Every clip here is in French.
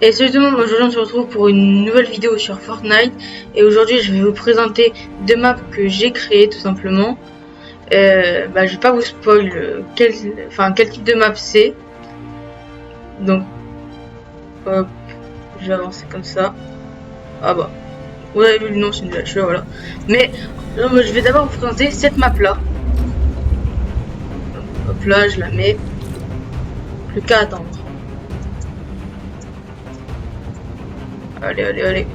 Et salut tout le monde, aujourd'hui on se retrouve pour une nouvelle vidéo sur Fortnite. Et aujourd'hui je vais vous présenter deux maps que j'ai créées tout simplement. Je vais pas vous spoil quel type de map c'est. Donc hop, je vais avancer comme ça. Ah bah, vous avez vu le nom, c'est une voiture, voilà. Mais je vais d'abord vous présenter cette map là. Hop là, je la mets. Plus qu'à attendre. Allez.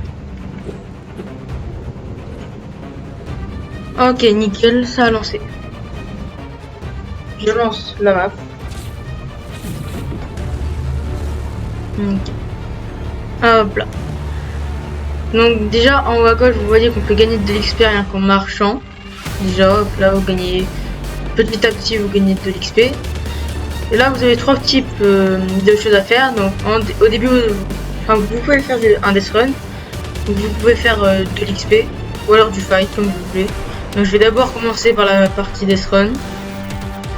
Ok, nickel, ça a lancé. Je lance la map. Ok. Hop là. Donc déjà en haut à gauche, vous voyez qu'on peut gagner de l'XP rien qu'en marchant. Déjà, hop là, vous gagnez petit à petit, vous gagnez de l'XP. Et là, vous avez trois types de choses à faire. Donc au début, vous pouvez faire un death run. Vous pouvez faire de l'XP ou alors du fight comme vous voulez. Donc je vais d'abord commencer par la partie death run.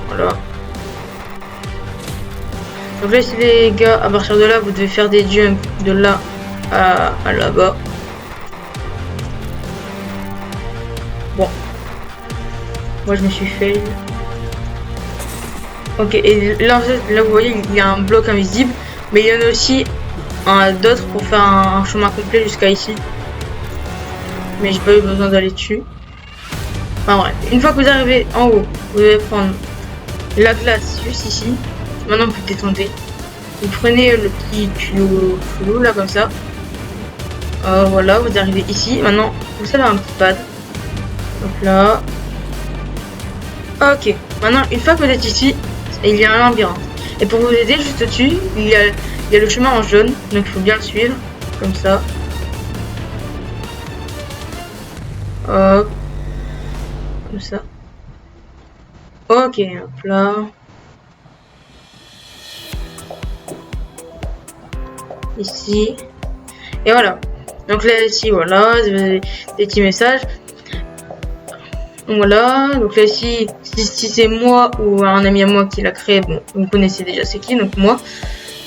Voilà. Donc là ici les gars, à partir de là vous devez faire des jumps de là à là-bas. Bon. Moi je me suis fail. Ok, et là vous voyez il y a un bloc invisible. Mais il y en a aussi d'autres pour faire un chemin complet jusqu'à ici. Mais j'ai pas eu besoin d'aller dessus. Enfin bref, une fois que vous arrivez en haut, vous devez prendre la glace juste ici. Maintenant vous descendez. Vous prenez le petit tuyau flou là comme ça. Voilà, vous arrivez ici. Maintenant, vous avez un petit pad. Donc là. Ok. Maintenant, une fois que vous êtes ici, il y a un labyrinthe. Et pour vous aider, juste au-dessus, il y a le chemin en jaune. Donc il faut bien le suivre. Comme ça. Hop. Comme ça. Ok, hop là. Ici. Et voilà. Donc là, ici, voilà. Vous avez des petits messages. Voilà. Donc là, ici, si c'est moi ou un ami à moi qui l'a créé, bon, vous connaissez déjà c'est qui, donc moi.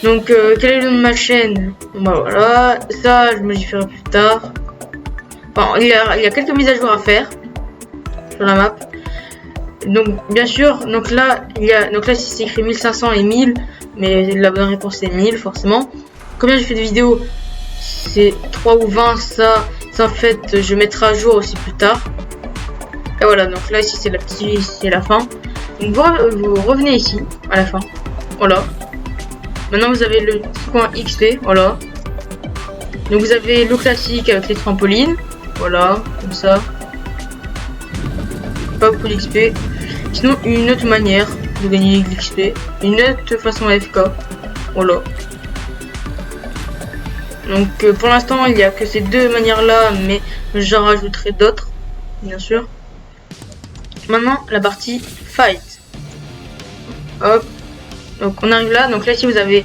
Donc, quel est le nom de ma chaîne? Bah voilà. Ça, je me le ferai plus tard. Enfin, il y a quelques mises à jour à faire sur la map. Donc bien sûr, donc là si c'est écrit 1500 et 1000, mais la bonne réponse c'est 1000 forcément. Combien j'ai fait de vidéos? C'est 3 ou 20, ça en fait je mettrai à jour aussi plus tard. Et voilà, donc là ici c'est la fin. Donc vous revenez ici à la fin. Voilà. Maintenant vous avez le petit coin XP, voilà. Donc vous avez l'eau classique avec les trampolines. Voilà, comme ça. Pas beaucoup d'XP. Sinon, une autre manière de gagner de l'XP, une autre façon AFK. Voilà. Donc pour l'instant, il n'y a que ces deux manières-là, mais j'en rajouterai d'autres, bien sûr. Maintenant, la partie fight. Hop. Donc on arrive là. Donc là, ici, vous avez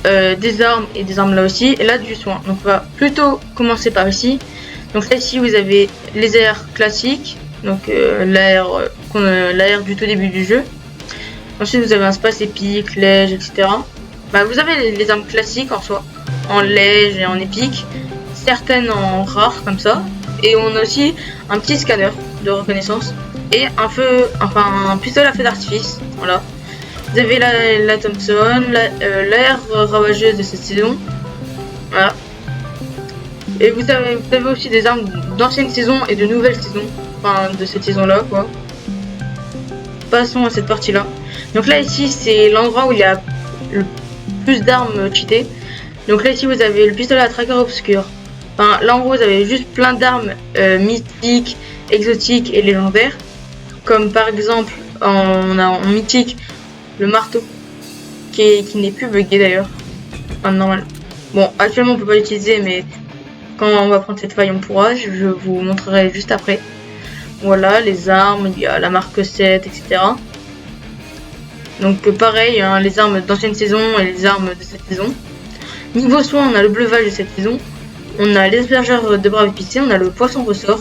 des armes et des armes là aussi. Et là, du soin. Donc on va plutôt commencer par ici. Donc là, ici, vous avez les airs classiques. Donc l'air du tout début du jeu. Ensuite vous avez un space épique, lège, etc. Vous avez les armes classiques en soi, en lège et en épique, certaines en rare comme ça. Et on a aussi un petit scanner de reconnaissance et un pistolet à feu d'artifice. Voilà. Vous avez la Thompson, l'air ravageuse de cette saison. Voilà. Et vous avez aussi des armes d'anciennes saisons et de nouvelles saisons. De cette saison là quoi. Passons à cette partie là. Donc là ici c'est l'endroit où il y a le plus d'armes cheatées. Donc là ici vous avez le pistolet à tracker obscur. Là en gros vous avez juste plein d'armes mythiques, exotiques et légendaires. Comme par exemple en mythique le marteau qui n'est plus bugué d'ailleurs. Normal. Bon actuellement on peut pas l'utiliser mais quand on va prendre cette faille on pourra. Je vous montrerai juste après. Voilà, les armes, il y a la marque 7, etc. Donc pareil, hein, les armes d'ancienne saison et les armes de cette saison. Niveau soin, on a le bleuvage de cette saison. On a les aspergeurs de brave épicé, on a le poisson ressort.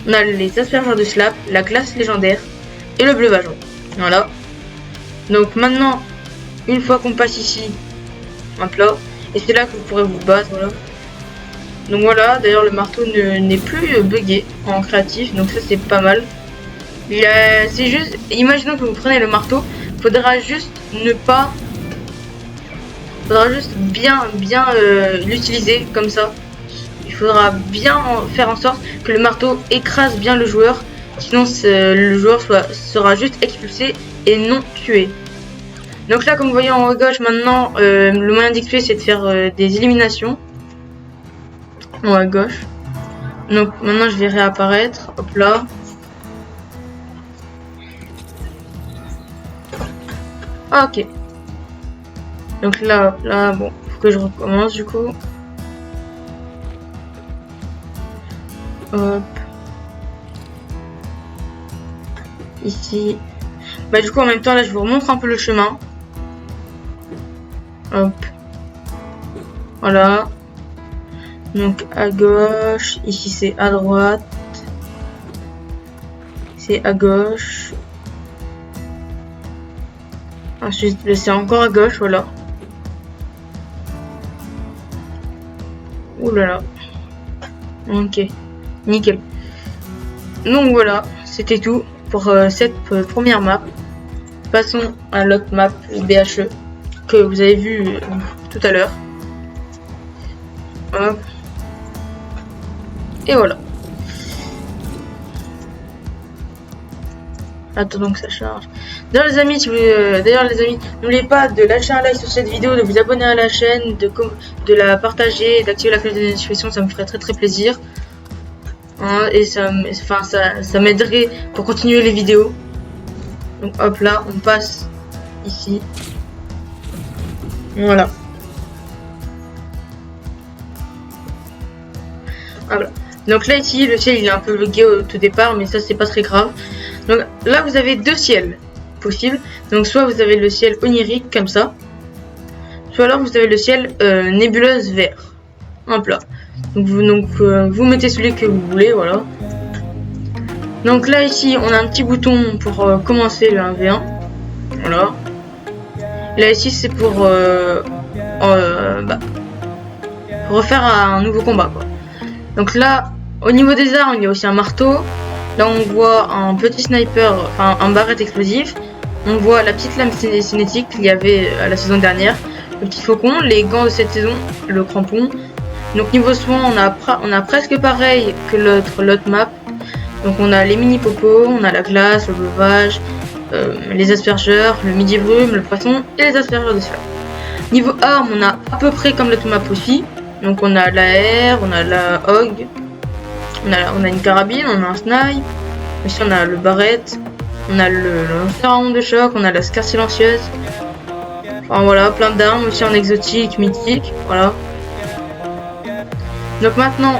On a les aspergeurs de slap, la glace légendaire et le bleuvage. Voilà. Donc maintenant, une fois qu'on passe ici, hop là, Et c'est là que vous pourrez vous battre, voilà. Donc voilà, d'ailleurs le marteau n'est plus buggé en créatif, donc ça c'est pas mal. C'est juste, imaginons que vous prenez le marteau, faudra juste bien l'utiliser comme ça. Il faudra bien faire en sorte que le marteau écrase bien le joueur, sinon le joueur sera juste expulsé et non tué. Donc là, comme vous voyez en haut à gauche maintenant, le moyen d'XP c'est de faire des éliminations. En haut à gauche. Donc maintenant je vais réapparaître. Hop là. Ah, ok. Donc là, bon, faut que je recommence du coup. Hop. Ici. Bah du coup en même temps là je vous remontre un peu le chemin. Hop. Voilà. Donc à gauche, ici c'est à droite. C'est à gauche. Ensuite c'est encore à gauche, voilà. Ouh là là. Ok. Nickel. Donc voilà, c'était tout pour cette première map. Passons à l'autre map, le BHE, que vous avez vu tout à l'heure. Hop. Et voilà. Attendons que ça charge. D'ailleurs les amis, n'oubliez pas de lâcher un like sur cette vidéo, de vous abonner à la chaîne, de la partager et d'activer la cloche de notification, ça me ferait très plaisir. Hein, et ça m'aiderait pour continuer les vidéos. Donc hop là, on passe ici. Voilà. Voilà. Donc là ici le ciel il est un peu bugué au tout départ, mais ça c'est pas très grave. Donc là vous avez deux ciels possibles. Donc soit vous avez le ciel onirique comme ça, soit alors vous avez le ciel nébuleuse vert. Hop là. Donc vous mettez celui que vous voulez, voilà. Donc là ici on a un petit bouton pour commencer le 1v1. Voilà. Là ici c'est pour refaire un nouveau combat quoi. Donc là, au niveau des armes, il y a aussi un marteau. Là, on voit un petit sniper, enfin un barrette explosif. On voit la petite lame cinétique qu'il y avait à la saison dernière. Le petit faucon, les gants de cette saison, le crampon. Donc niveau soin, on a presque pareil que l'autre map. Donc on a les mini popos, on a la glace, le veuvage, les aspergeurs, le midi brume, le poisson et les aspergeurs de sphère. Niveau armes, on a à peu près comme l'autre map aussi. Donc on a la R, on a la Hog, on a une carabine, on a un snipe, ici on a le barrette, on a le lanceur à ondes de choc, on a la scar silencieuse. Enfin voilà, plein d'armes, aussi en exotique, mythique, voilà. Donc maintenant,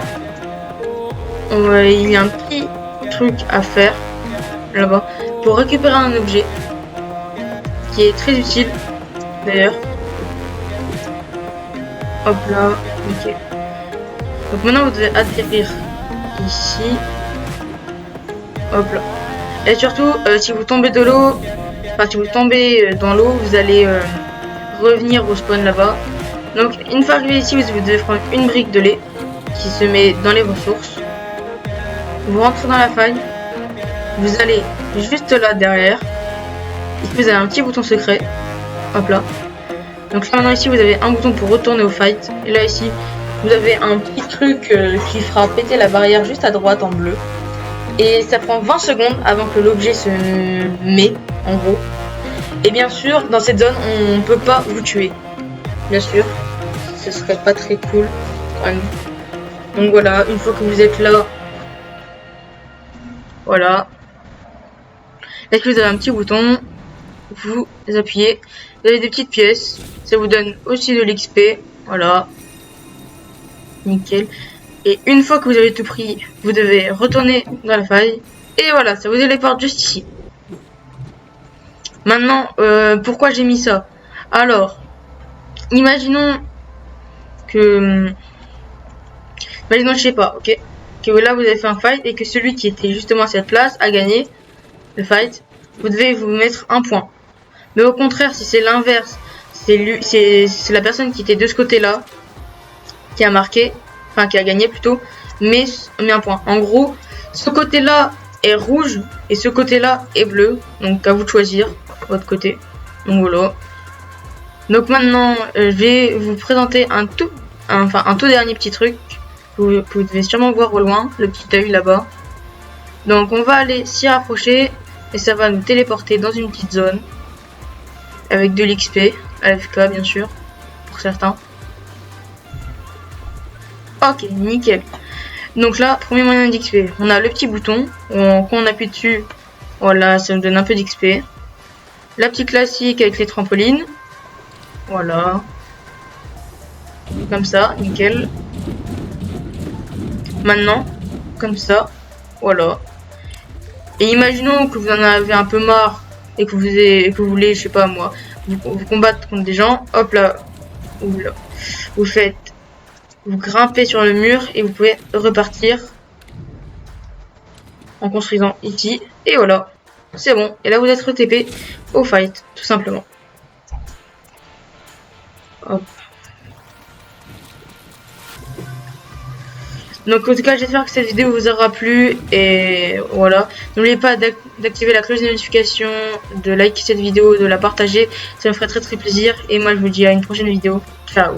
il y a un petit truc à faire là-bas pour récupérer un objet qui est très utile d'ailleurs. Hop là, ok. Donc maintenant vous devez atterrir ici. Hop là. Et surtout, si vous tombez de l'eau, enfin si vous tombez dans l'eau, vous allez revenir au spawn là-bas. Donc une fois arrivé ici, vous devez prendre une brique de lait qui se met dans les ressources. Vous rentrez dans la faille. Vous allez juste là derrière. Ici vous avez un petit bouton secret. Hop là. Donc là maintenant ici vous avez un bouton pour retourner au fight. Et là ici vous avez un petit truc qui fera péter la barrière juste à droite en bleu. Et ça prend 20 secondes avant que l'objet se met en gros. Et bien sûr dans cette zone on ne peut pas vous tuer. Bien sûr. Ce serait pas très cool quand même. Donc voilà, une fois que vous êtes là. Voilà. Là vous avez un petit bouton. Vous appuyez. Vous avez des petites pièces. Ça vous donne aussi de l'XP. Voilà. Nickel. Et une fois que vous avez tout pris, vous devez retourner dans la faille. Et voilà, ça vous téléporte juste ici. Maintenant, pourquoi j'ai mis ça? Alors, imaginons que... Imaginons, je sais pas, ok? Que là, vous avez fait un fight et que celui qui était justement à cette place a gagné le fight. Vous devez vous mettre un point. Mais au contraire, si c'est l'inverse, c'est la personne qui était de ce côté-là qui a marqué, enfin qui a gagné plutôt, mais un point. En gros, ce côté-là est rouge et ce côté-là est bleu, donc à vous de choisir votre côté. Donc voilà. Donc maintenant, je vais vous présenter un tout dernier petit truc que vous devez sûrement voir au loin, le petit œil là-bas. Donc on va aller s'y rapprocher et ça va nous téléporter dans une petite zone avec de l'XP, AFK bien sûr, pour certains. Ok, nickel. Donc là, premier moyen d'XP, on a le petit bouton, quand on appuie dessus, voilà, ça nous donne un peu d'XP. La petite classique avec les trampolines, voilà, comme ça, nickel. Maintenant, comme ça, voilà. Et imaginons que vous en avez un peu marre et que vous voulez, je sais pas moi, vous combattre contre des gens, hop là, oula, vous grimpez sur le mur et vous pouvez repartir en construisant ici, et voilà, c'est bon. Et là vous êtes TP au fight, tout simplement. Hop. Donc en tout cas j'espère que cette vidéo vous aura plu et voilà. N'oubliez pas d'activer la cloche de notification, de liker cette vidéo, de la partager, ça me ferait très plaisir. Et moi je vous dis à une prochaine vidéo. Ciao.